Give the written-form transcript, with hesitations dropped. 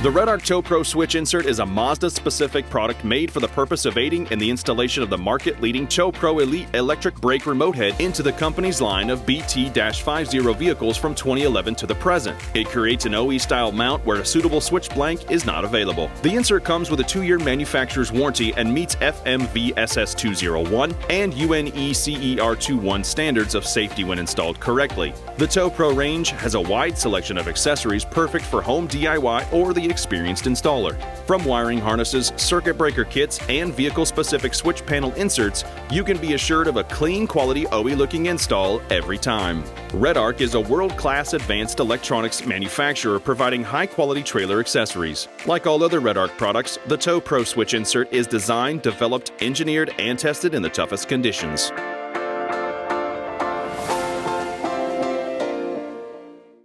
The REDARC Tow Pro switch insert is a Mazda-specific product made for the purpose of aiding in the installation of the market-leading Tow Pro Elite electric brake remote head into the company's line of BT-50 vehicles from 2011 to the present. It creates an OE-style mount where a suitable switch blank is not available. The insert comes with a 2-year manufacturer's warranty and meets FMVSS 201 and UNECER 21 standards of safety when installed correctly. The Tow Pro range has a wide selection of accessories perfect for home DIY or the experienced installer. From wiring harnesses, circuit breaker kits, and vehicle-specific switch panel inserts, you can be assured of a clean, quality OE-looking install every time. REDARC is a world-class advanced electronics manufacturer providing high-quality trailer accessories. Like all other REDARC products, the Tow Pro switch insert is designed, developed, engineered, and tested in the toughest conditions.